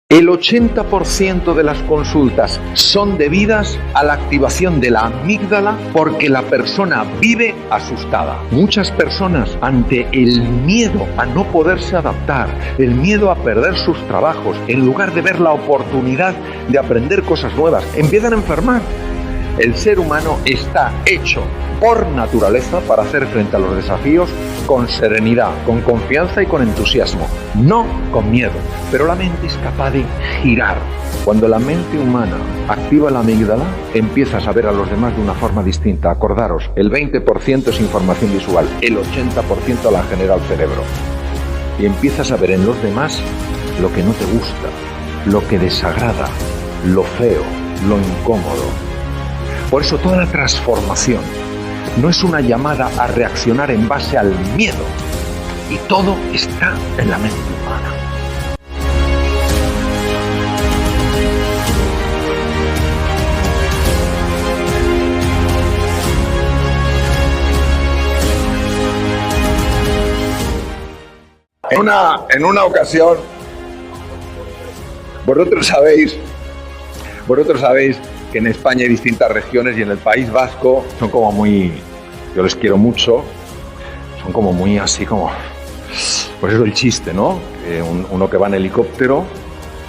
El 80% de las consultas son debidas a la activación de la amígdala porque la persona vive asustada. Muchas personas, ante el miedo a no poderse adaptar, el miedo a perder sus trabajos, en lugar de ver la oportunidad de aprender cosas nuevas, empiezan a enfermar. El ser humano está hecho por naturaleza para hacer frente a los desafíos con serenidad, con confianza y con entusiasmo, no con miedo. Pero la mente es capaz de girar. Cuando la mente humana activa la amígdala, empiezas a ver a los demás de una forma distinta. Acordaros, el 20% es información visual, el 80% la genera el cerebro. Y empiezas a ver en los demás lo que no te gusta, lo que desagrada, lo feo, lo incómodo. Por eso toda la transformación no es una llamada a reaccionar en base al miedo. Y todo está en la mente humana. En una ocasión, vosotros sabéis que en España hay distintas regiones y en el País Vasco son como muy, yo les quiero mucho, son como muy así como, pues eso el chiste, ¿no? Uno que va en helicóptero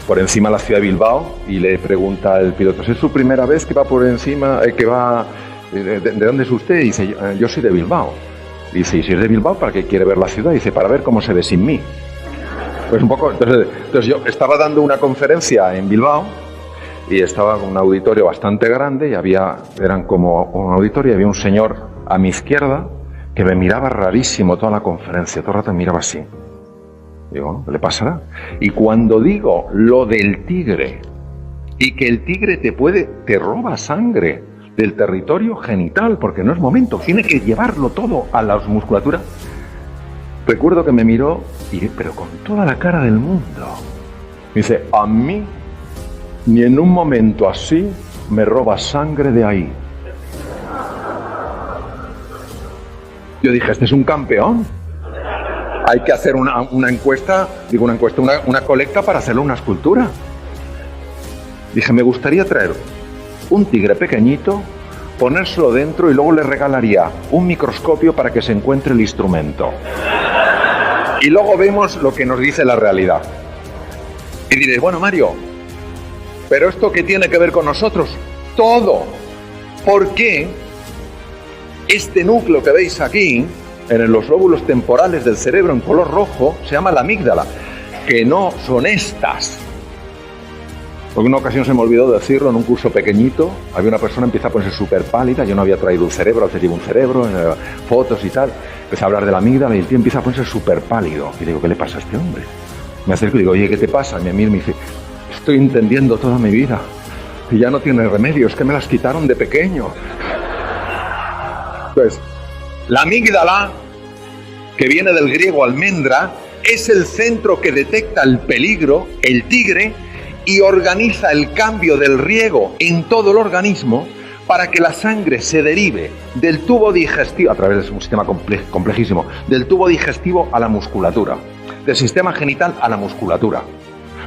por encima de la ciudad de Bilbao y le pregunta al piloto, ¿es su primera vez que va por encima, ¿de dónde es usted? Y dice, yo soy de Bilbao. Y dice, ¿y si es de Bilbao, para qué quiere ver la ciudad? Y dice, para ver cómo se ve sin mí. Pues un poco, entonces yo estaba dando una conferencia en Bilbao y estaba en un auditorio bastante grande y eran como un auditorio y había un señor a mi izquierda que me miraba rarísimo toda la conferencia, todo el rato me miraba así. Digo, ¿no? ¿Qué le pasará? Y cuando digo lo del tigre y que el tigre te roba sangre del territorio genital, porque no es momento, tiene que llevarlo todo a la musculatura. Recuerdo que me miró, pero con toda la cara del mundo. Me dice, a mí ni en un momento así me roba sangre de ahí. Yo dije, este es un campeón. Hay que hacer una colecta para hacerle una escultura. Dije, me gustaría traer un tigre pequeñito, ponérselo dentro y luego le regalaría un microscopio para que se encuentre el instrumento. Y luego vemos lo que nos dice la realidad. Y diréis, bueno, Mario, ¿pero esto qué tiene que ver con nosotros? Todo. ¿Por qué este núcleo que veis aquí, en los lóbulos temporales del cerebro en color rojo, se llama la amígdala? Que no son estas. Porque una ocasión se me olvidó decirlo en un curso pequeñito, había una persona empieza a ponerse súper pálida, yo no había traído un cerebro, a veces llevo un cerebro, fotos y tal, empecé a hablar de la amígdala y el tío empieza a ponerse súper pálido. Y digo, ¿qué le pasa a este hombre? Me acerco y digo, oye, ¿qué te pasa? Y me mira y me dice, estoy entendiendo toda mi vida y ya no tiene remedio, es que me las quitaron de pequeño. Pues, la amígdala, que viene del griego almendra, es el centro que detecta el peligro, el tigre, y organiza el cambio del riego en todo el organismo para que la sangre se derive del tubo digestivo, a través de un sistema complejísimo, del tubo digestivo a la musculatura, del sistema genital a la musculatura.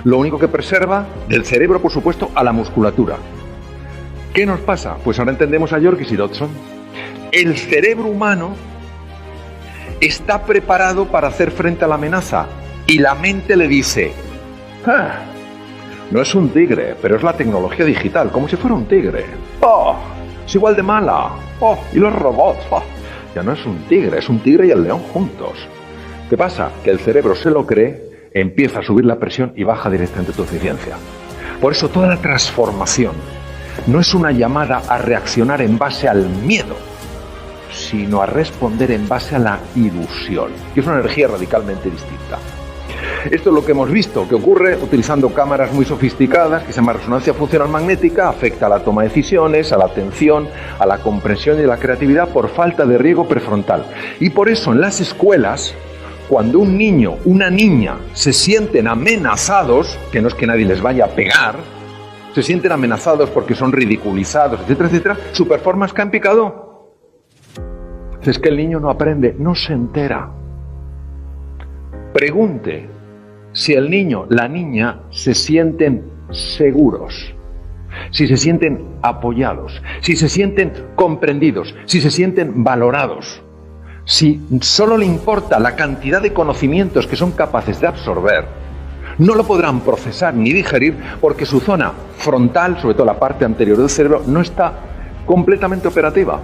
Lo único que preserva del cerebro, por supuesto, a la musculatura. ¿Qué nos pasa? Pues ahora entendemos a Yorkis y Dodson. El cerebro humano está preparado para hacer frente a la amenaza y la mente le dice, no es un tigre, pero es la tecnología digital, como si fuera un tigre. ¡Oh! Es igual de mala. ¡Oh! Y los robots. ¡Oh! Ya no es un tigre y el león juntos. ¿Qué pasa? Que el cerebro se lo cree, empieza a subir la presión y baja directamente tu eficiencia. Por eso toda la transformación no es una llamada a reaccionar en base al miedo, sino a responder en base a la ilusión, que es una energía radicalmente distinta. Esto es lo que hemos visto, que ocurre utilizando cámaras muy sofisticadas, que se llama resonancia funcional magnética, afecta a la toma de decisiones, a la atención, a la comprensión y a la creatividad por falta de riego prefrontal. Y por eso en las escuelas, cuando un niño, una niña, se sienten amenazados, que no es que nadie les vaya a pegar, se sienten amenazados porque son ridiculizados, etcétera, etcétera, su performance cae en picado. Es que el niño no aprende, no se entera. Pregunte si el niño, la niña se sienten seguros, si se sienten apoyados, si se sienten comprendidos, si se sienten valorados, si solo le importa la cantidad de conocimientos que son capaces de absorber, no lo podrán procesar ni digerir porque su zona frontal, sobre todo la parte anterior del cerebro, no está completamente operativa.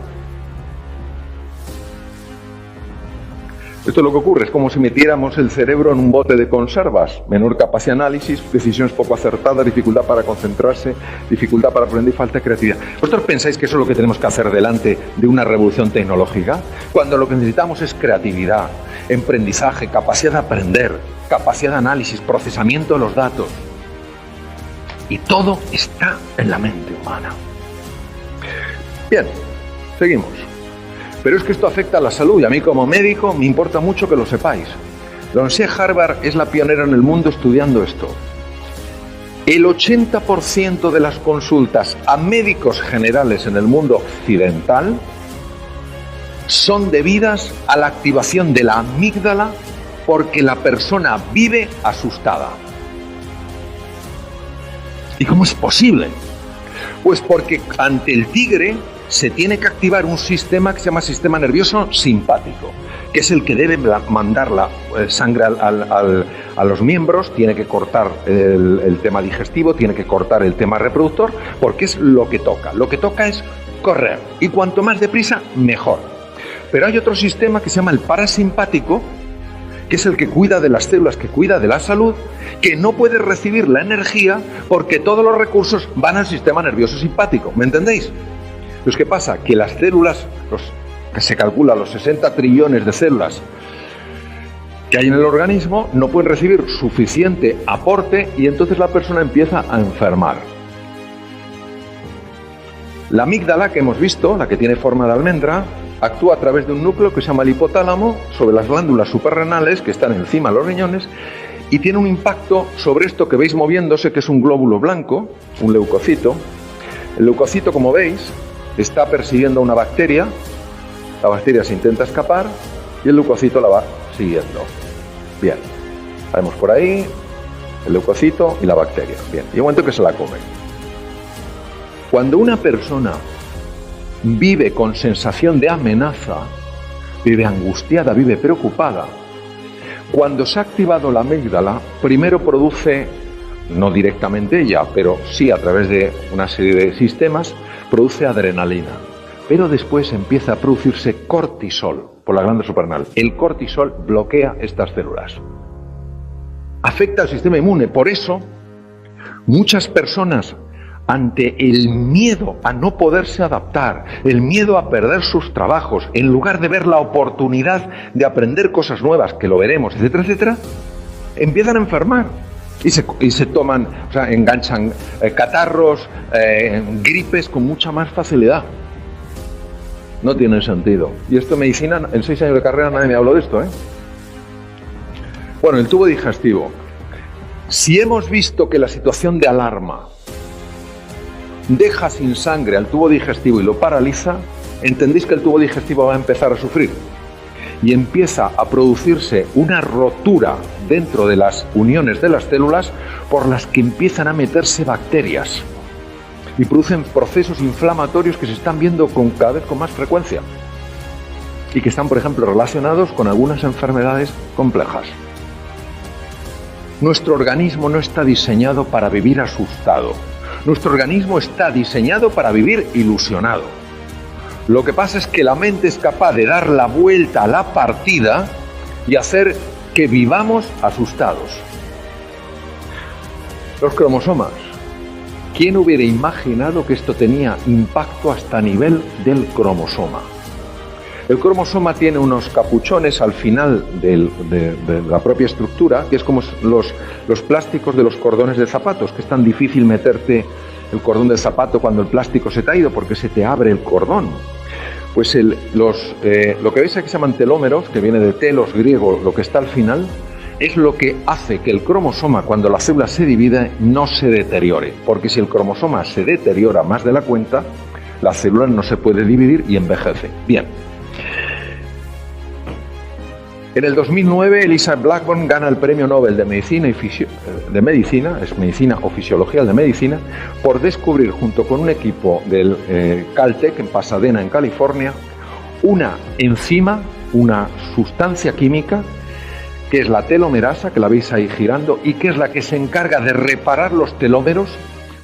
Esto es lo que ocurre, es como si metiéramos el cerebro en un bote de conservas, menor capacidad de análisis, decisiones poco acertadas, dificultad para concentrarse, dificultad para aprender y falta de creatividad. ¿Vosotros pensáis que eso es lo que tenemos que hacer delante de una revolución tecnológica? Cuando lo que necesitamos es creatividad, emprendizaje, capacidad de aprender, capacidad de análisis, procesamiento de los datos. Y todo está en la mente humana. Bien, seguimos. Pero es que esto afecta a la salud y a mí como médico me importa mucho que lo sepáis. La Universidad de Harvard es la pionera en el mundo estudiando esto. El 80% de las consultas a médicos generales en el mundo occidental son debidas a la activación de la amígdala porque la persona vive asustada. ¿Y cómo es posible? Pues porque ante el tigre se tiene que activar un sistema que se llama sistema nervioso simpático, que es el que debe mandar la sangre a los miembros, tiene que cortar el tema digestivo, tiene que cortar el tema reproductor, porque es lo que toca. Lo que toca es correr, y cuanto más deprisa, mejor. Pero hay otro sistema que se llama el parasimpático, que es el que cuida de las células, que cuida de la salud, que no puede recibir la energía porque todos los recursos van al sistema nervioso simpático. ¿Me entendéis? Pues ¿qué pasa? Que las células, que se calcula los 60 trillones de células que hay en el organismo, no pueden recibir suficiente aporte y entonces la persona empieza a enfermar. La amígdala que hemos visto, la que tiene forma de almendra, actúa a través de un núcleo que se llama el hipotálamo sobre las glándulas suprarrenales que están encima de los riñones y tiene un impacto sobre esto que veis moviéndose, que es un glóbulo blanco, un leucocito. El leucocito, como veis, está persiguiendo a una bacteria, la bacteria se intenta escapar y el leucocito la va siguiendo. Bien, la vemos por ahí, el leucocito y la bacteria. Bien, y un momento que se la come. Cuando una persona vive con sensación de amenaza, vive angustiada, vive preocupada, cuando se ha activado la amígdala, primero produce, no directamente ella, pero sí a través de una serie de sistemas, produce adrenalina, pero después empieza a producirse cortisol por la glándula suprarrenal. El cortisol bloquea estas células. Afecta al sistema inmune. Por eso, muchas personas, ante el miedo a no poderse adaptar, el miedo a perder sus trabajos, en lugar de ver la oportunidad de aprender cosas nuevas, que lo veremos, etcétera, etcétera, empiezan a enfermar. Y se toman, o sea, enganchan catarros, gripes con mucha más facilidad. No tiene sentido. Y esto en medicina, en 6 años de carrera nadie me habló de esto, ¿eh? Bueno, el tubo digestivo. Si hemos visto que la situación de alarma deja sin sangre al tubo digestivo y lo paraliza, entendéis que el tubo digestivo va a empezar a sufrir. Y empieza a producirse una rotura dentro de las uniones de las células por las que empiezan a meterse bacterias y producen procesos inflamatorios que se están viendo cada vez con más frecuencia y que están, por ejemplo, relacionados con algunas enfermedades complejas. Nuestro organismo no está diseñado para vivir asustado. Nuestro organismo está diseñado para vivir ilusionado. Lo que pasa es que la mente es capaz de dar la vuelta a la partida y hacer que vivamos asustados. Los cromosomas. ¿Quién hubiera imaginado que esto tenía impacto hasta a nivel del cromosoma? El cromosoma tiene unos capuchones al final de la propia estructura, que es como los plásticos de los cordones de zapatos, que es tan difícil meterte el cordón del zapato cuando el plástico se te ha ido porque se te abre el cordón. Pues lo que veis aquí se llaman telómeros, que viene de telos griego, lo que está al final, es lo que hace que el cromosoma, cuando la célula se divide, no se deteriore. Porque si el cromosoma se deteriora más de la cuenta, la célula no se puede dividir y envejece. Bien. En el 2009, Elizabeth Blackburn gana el Premio Nobel de Medicina, es Medicina o Fisiología de Medicina, por descubrir, junto con un equipo del Caltech en Pasadena, en California, una enzima, una sustancia química, que es la telomerasa, que la veis ahí girando, y que es la que se encarga de reparar los telómeros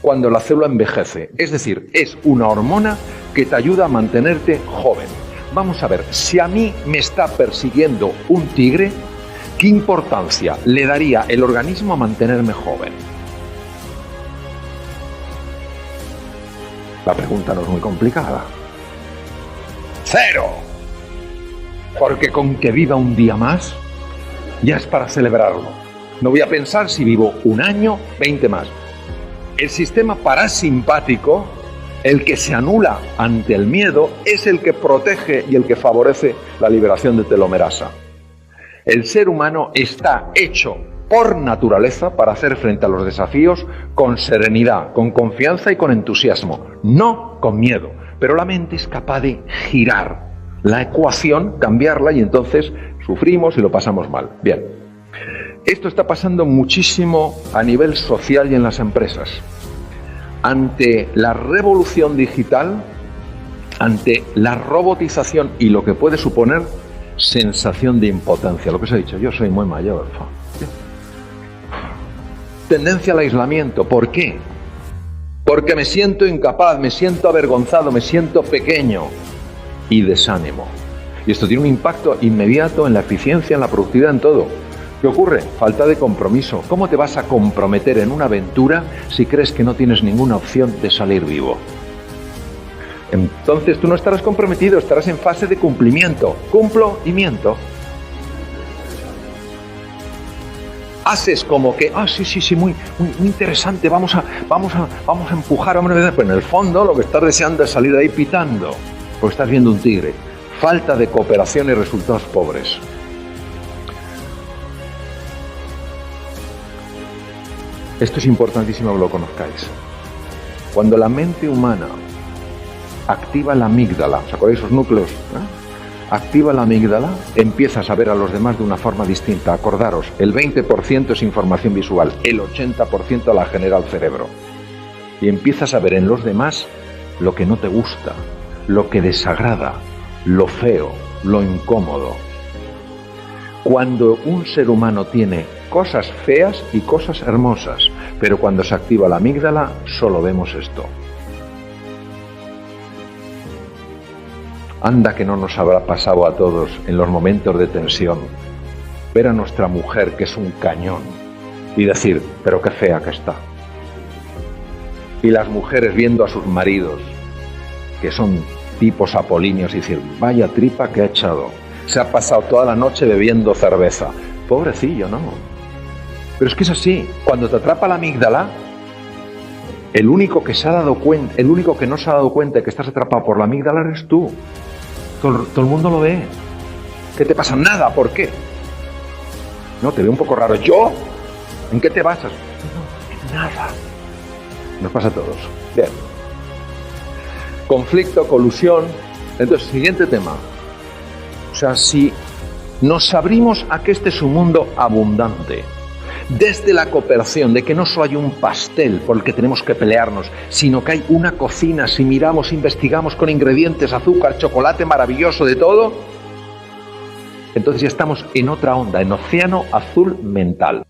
cuando la célula envejece. Es decir, es una hormona que te ayuda a mantenerte joven. Vamos a ver, si a mí me está persiguiendo un tigre, ¿qué importancia le daría el organismo a mantenerme joven? La pregunta no es muy complicada. ¡Cero! Porque con que viva un día más, ya es para celebrarlo. No voy a pensar si vivo un año, 20 más. El sistema parasimpático, el que se anula ante el miedo, es el que protege y el que favorece la liberación de telomerasa. El ser humano está hecho por naturaleza para hacer frente a los desafíos con serenidad, con confianza y con entusiasmo, no con miedo. Pero la mente es capaz de girar la ecuación, cambiarla, y entonces sufrimos y lo pasamos mal. Bien, esto está pasando muchísimo a nivel social y en las empresas. Ante la revolución digital, ante la robotización y lo que puede suponer, sensación de impotencia. Lo que os he dicho, yo soy muy mayor. Tendencia al aislamiento. ¿Por qué? Porque me siento incapaz, me siento avergonzado, me siento pequeño. Y desánimo. Y esto tiene un impacto inmediato en la eficiencia, en la productividad, en todo. ¿Qué ocurre? Falta de compromiso. ¿Cómo te vas a comprometer en una aventura si crees que no tienes ninguna opción de salir vivo? Entonces tú no estarás comprometido, estarás en fase de cumplimiento. Cumplo y miento. Haces como que, sí, muy interesante, vamos a empujar, pero en el fondo lo que estás deseando es salir de ahí pitando, porque estás viendo un tigre. Falta de cooperación y resultados pobres. Esto es importantísimo que lo conozcáis. Cuando la mente humana activa la amígdala, ¿os acordáis esos núcleos? Activa la amígdala, empiezas a ver a los demás de una forma distinta. Acordaros, el 20% es información visual, el 80% la genera el cerebro. Y empiezas a ver en los demás lo que no te gusta, lo que desagrada, lo feo, lo incómodo. Cuando un ser humano tiene cosas feas y cosas hermosas, pero cuando se activa la amígdala, solo vemos esto. Anda que no nos habrá pasado a todos en los momentos de tensión ver a nuestra mujer, que es un cañón, y decir, pero qué fea que está. Y las mujeres viendo a sus maridos, que son tipos apolíneos, y decir, vaya tripa que ha echado. Se ha pasado toda la noche bebiendo cerveza. Pobrecillo, ¿no? Pero es que es así. Cuando te atrapa la amígdala, el único que no se ha dado cuenta de que estás atrapado por la amígdala eres tú. Todo el mundo lo ve. ¿Qué te pasa? Nada. ¿Por qué? No, te veo un poco raro. ¿Yo? ¿En qué te basas? No, en nada. Nos pasa a todos. Bien. Conflicto, colusión. Entonces, siguiente tema. O sea, si nos abrimos a que este es un mundo abundante, desde la cooperación, de que no solo hay un pastel por el que tenemos que pelearnos, sino que hay una cocina, si miramos, investigamos con ingredientes, azúcar, chocolate maravilloso, de todo, entonces ya estamos en otra onda, en océano azul mental.